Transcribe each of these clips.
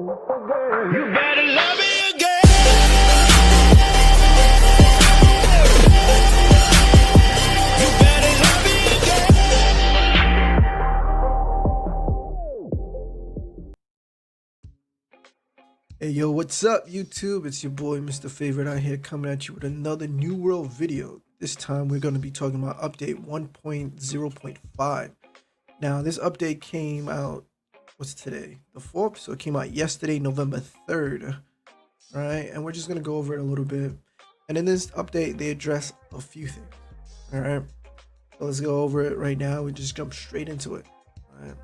You better love me again. You better love me again. Hey yo, what's up YouTube? It's your boy Mr. Favorite out here coming at you with another New World video. This time we're going to be talking about update 1.0.5. Now this update came out, what's today? The 4th, so it came out yesterday, November 3rd. Alright, and we're just going to go over it a little bit. And in this update, they address a few things. Alright, so let's go over it right now. We just jump straight into it. Alright.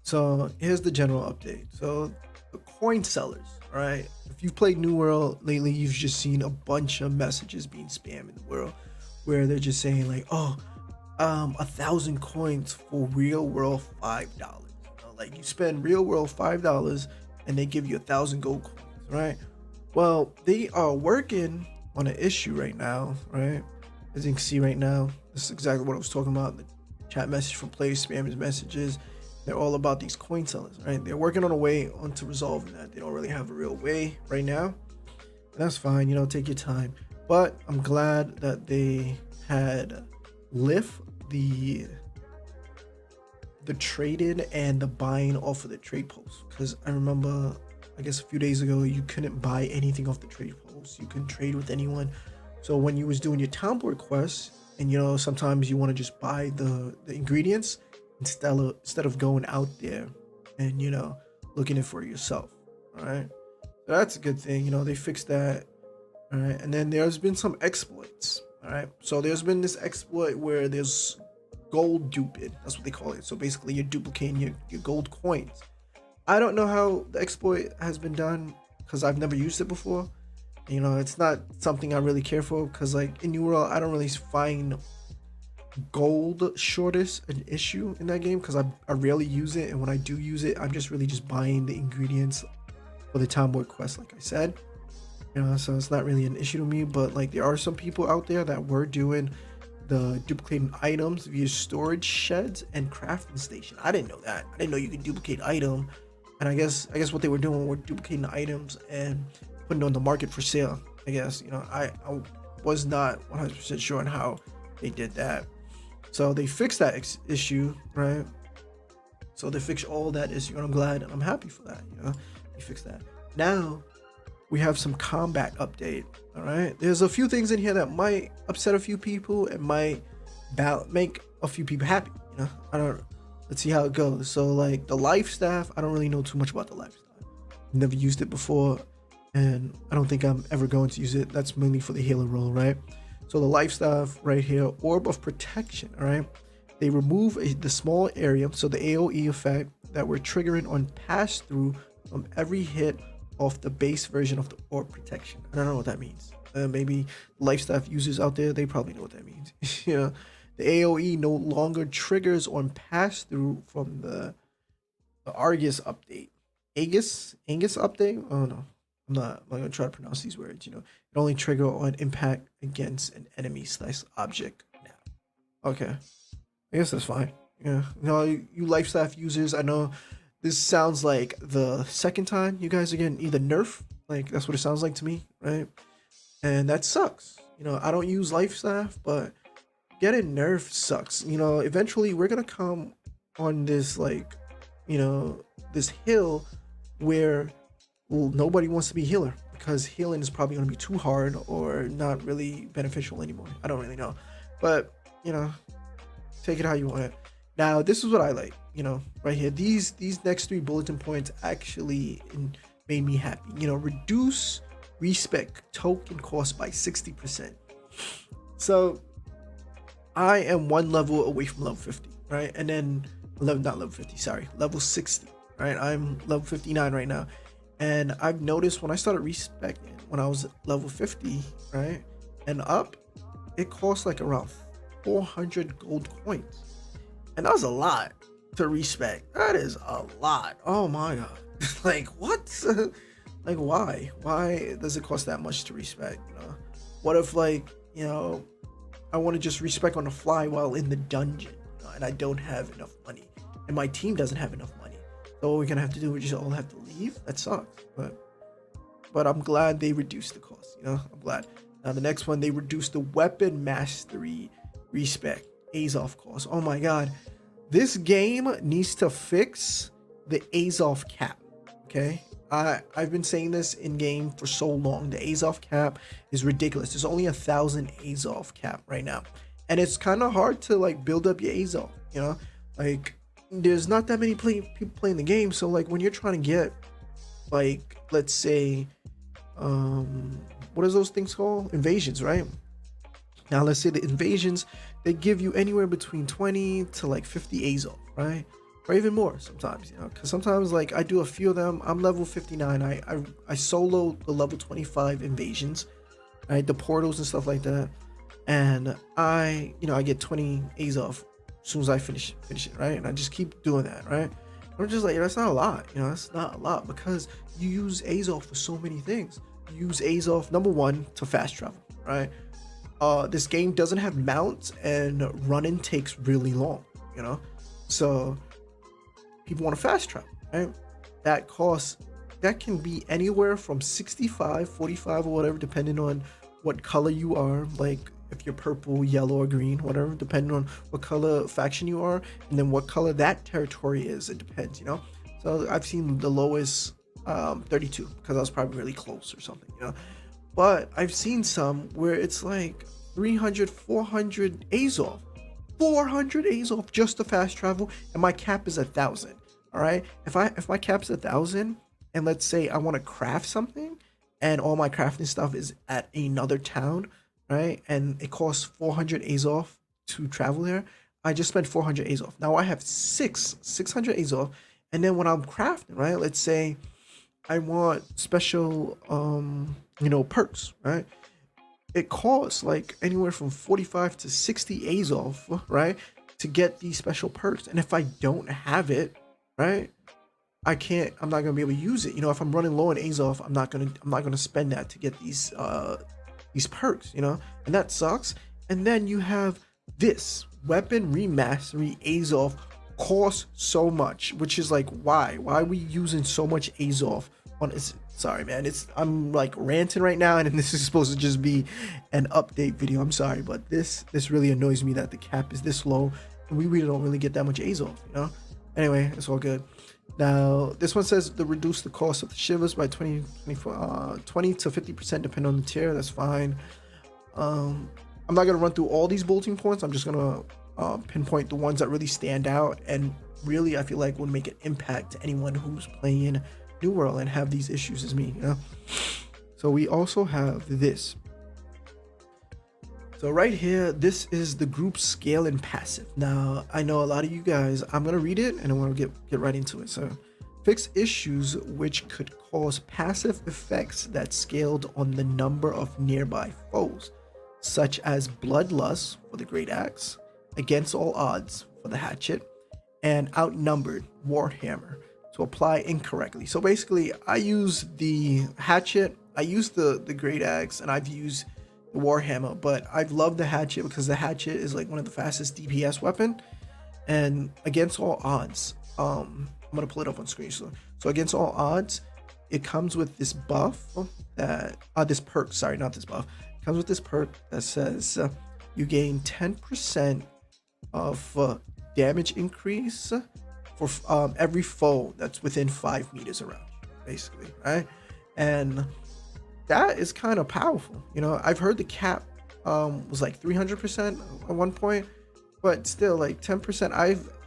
So here's the general update. So the coin sellers, all right, if you've played New World lately, you've just seen a bunch of messages being spammed in the world where they're just saying like, oh, 1,000 coins for real world $5. You know, like you spend real world $5 and they give you 1,000 gold coins, right? Well, they are working on an issue right now, right? As you can see right now, this is exactly what I was talking about. The chat message from players spamming messages. They're all about these coin sellers, right? They're working on a way onto resolving that. They don't really have a real way right now. And that's fine, you know, take your time. But I'm glad that they had lift the trading and the buying off of the trade posts. Because I remember, I guess a few days ago, you couldn't buy anything off the trade posts. You couldn't trade with anyone. So when you was doing your town board quests, and you know, sometimes you want to just buy the ingredients, instead of going out there and, you know, looking it for yourself. All right, so that's a good thing, you know, they fixed that. All right, and then there's been some exploits. All right, so there's been this exploit where there's gold duping, that's what they call it. So basically you're duplicating your gold coins. I don't know how the exploit has been done because I've never used it before. You know, it's not something I really care for because like in New World I don't really find gold shortage an issue in that game because I rarely use it, and when I do use it, I'm just really just buying the ingredients for the town board quest, like I said, you know, so it's not really an issue to me. But like there are some people out there that were doing the duplicating items via storage sheds and crafting station. I didn't know that. I didn't know you could duplicate item, and I guess what they were doing were duplicating the items and putting it on the market for sale. I guess, you know, I was not 100% sure on how they did that. So they fixed that issue, right? So they fixed all that issue, and I'm glad and I'm happy for that. You know, they fixed that. Now we have some combat update. All right, there's a few things in here that might upset a few people and might make a few people happy. You know, I don't. Let's see how it goes. So like the life staff, I don't really know too much about the life staff. Never used it before, and I don't think I'm ever going to use it. That's mainly for the healer role, right? So the life staff right here, orb of protection, all right? They remove the small area, so the AoE effect that we're triggering on pass through from every hit of the base version of the orb protection. I don't know what that means. Maybe life staff users out there, they probably know what that means. You know, the AoE no longer triggers on pass through from the Argus update. Angus update? Oh no. I'm not gonna try to pronounce these words, you know. It only trigger on impact against an enemy / object now. Okay, I guess that's fine. Yeah, you know, you life staff users, I know this sounds like the second time you guys are getting either nerf, like that's what it sounds like to me, right? And that sucks. You know, I don't use life staff, but getting nerf sucks. You know, eventually we're gonna come on this, like, you know, this hill where, well, nobody wants to be healer because healing is probably going to be too hard or not really beneficial anymore. I don't really know, but you know, take it how you want it. Now this is what I like, you know, right here, these next 3 bulletin points actually made me happy. You know, reduce respec token cost by 60%. So I am 1 level away from level 50, right? And then not level 50, sorry, level 60, right? I'm level 59 right now. And I've noticed when I started respecting, when I was level 50, right, and up, it costs like around 400 gold coins. And that was a lot to respect. That is a lot. Oh my God. Like, what? Like, why? Why does it cost that much to respect, you know? What if, like, you know, I want to just respec on the fly while in the dungeon, you know, and I don't have enough money, and my team doesn't have enough money? So what we're gonna have to do, we just all have to leave. That sucks, but I'm glad they reduced the cost. I'm glad. Now the next one, they reduced the weapon mastery respec Azov cost. Oh my god, this game needs to fix the Azov cap. Okay, I've been saying this in game for so long. The Azov cap is ridiculous. There's only 1,000 Azov cap right now, and it's kind of hard to like build up your Azov. Like there's not that many people playing the game. So like when you're trying to get like, let's say, what is those things called? Invasions, right? Now let's say the invasions, they give you anywhere between 20 to like 50 Azov, right? Or even more sometimes, because sometimes like I do a few of them. I'm level 59. I solo the level 25 invasions, right? The portals and stuff like that, and I get 20 Azov as soon as I finish it, right? And I just keep doing that, right? I'm just like, that's not a lot, that's not a lot, because you use Azov for so many things. You use Azov, number one, to fast travel, right? This game doesn't have mounts, and running takes really long, so people want to fast travel, right? That can be anywhere from 65, 45, or whatever, depending on what color you are, like if you're purple, yellow, or green, whatever, depending on what color faction you are, and then what color that territory is. It depends, So I've seen the lowest 32, because I was probably really close or something, But I've seen some where it's like 300, 400 Azov, 400 Azov just to fast travel, and my cap is 1,000. All right, if my cap's 1,000, and let's say I want to craft something, and all my crafting stuff is at another town, right, and it costs 400 Azov to travel there, I just spent 400 Azov. Now I have 600 Azov, and then when I'm crafting, right, let's say I want special perks, right? It costs like anywhere from 45 to 60 Azov, right, to get these special perks. And if I don't have it, right, I'm not gonna be able to use it. If I'm running low on Azov, I'm not gonna spend that to get these perks, and that sucks. And then you have this weapon remastery Azov costs so much, which is like, why are we using so much Azov on this? Sorry, man, I'm like ranting right now, and this is supposed to just be an update video. I'm sorry, but this really annoys me that the cap is this low, and we really don't really get that much Azov, Anyway, it's all good. Now this one says to reduce the cost of the shivers by 20 to 50%, depending on the tier. That's fine. I'm not gonna run through all these bulletin points. I'm just gonna pinpoint the ones that really stand out, and really I feel like would make an impact to anyone who's playing New World and have these issues as me. So we also have this. So right here, this is the group scale and passive. Now, I know a lot of you guys, I'm going to read it and I want to get right into it. So fix issues which could cause passive effects that scaled on the number of nearby foes, such as bloodlust for the great axe, against all odds for the hatchet, and outnumbered warhammer to apply incorrectly. So basically, I use the hatchet, I use the great axe, and I've used the warhammer, but I've loved the hatchet because the hatchet is like one of the fastest DPS weapon, and against all odds, I'm gonna pull it up on screen. So against all odds, it comes with this buff that this perk, sorry, not this buff. It comes with this perk that says you gain 10% of damage increase for every foe that's within 5 meters around, basically, right? And that is kind of powerful. I've heard the cap was like 300% at one point, but still, like 10%.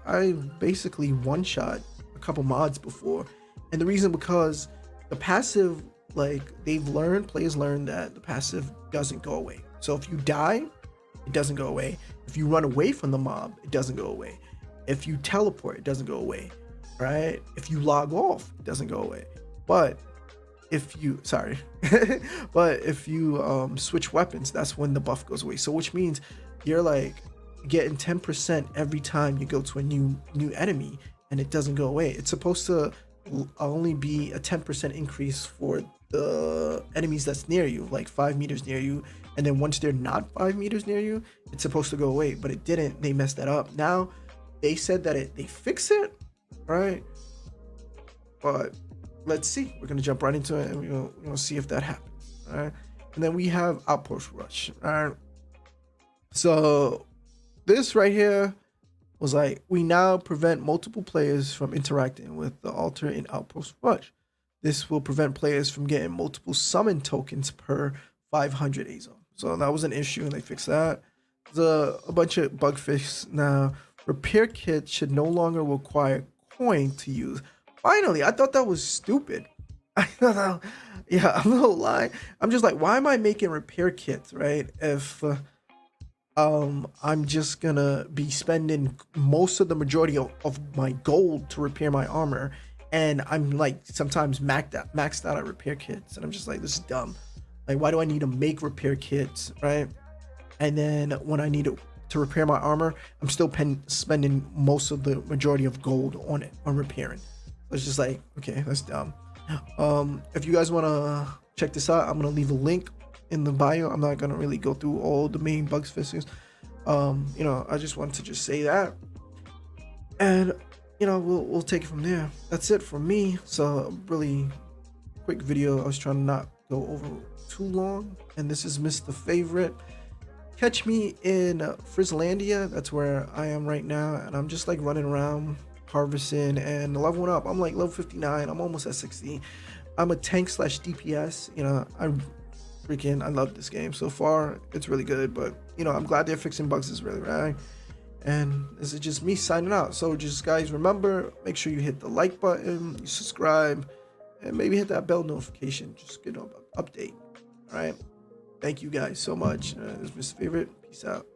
I've basically one shot a couple mods before, and the reason because the passive, like players learn that the passive doesn't go away. So if you die, it doesn't go away. If you run away from the mob, it doesn't go away. If you teleport, it doesn't go away, right? If you log off, it doesn't go away. But if you switch weapons, that's when the buff goes away. So which means you're like getting 10% every time you go to a new enemy, and it doesn't go away. It's supposed to only be a 10% increase for the enemies that's near you, like 5 meters near you, and then once they're not 5 meters near you, it's supposed to go away, but it didn't. They messed that up. Now they said that they fix it, right? but let's see. We're gonna jump right into it, and we're gonna see if that happens. All right, and then we have Outpost Rush. All right, so this right here was like, we now prevent multiple players from interacting with the altar in Outpost Rush. This will prevent players from getting multiple summon tokens per 500 AZO. So that was an issue, and they fixed that. There's a bunch of bug fixes now. Repair kits should no longer require coin to use. Finally, I thought that was stupid. I thought that, yeah, I'm not lying. I'm just like, why am I making repair kits, right? If I'm just gonna be spending most of the majority of my gold to repair my armor, and I'm like sometimes maxed out at repair kits, and I'm just like, this is dumb. Like, why do I need to make repair kits, right? And then when I need to repair my armor, I'm still spending most of the majority of gold on it, on repairing. So it's just like, okay, that's dumb. If you guys want to check this out, I'm gonna leave a link in the bio. I'm not gonna really go through all the main bugs fixes. I just wanted to just say that, and we'll take it from there. That's it for me. So a really quick video. I was trying to not go over too long, and this is Mr. Favorite. Catch me in Frizzlandia. That's where I am right now, and I'm just like running around harvesting and leveling up. I'm like level 59. I'm almost at 60. I'm a tank slash DPS. I love this game so far. It's really good, but I'm glad they're fixing bugs. Is really right. And this is just me signing out. So just guys, remember, make sure you hit the like button, you subscribe, and maybe hit that bell notification. Just get an update. All right. Thank you guys so much. This is Mr. Favorite. Peace out.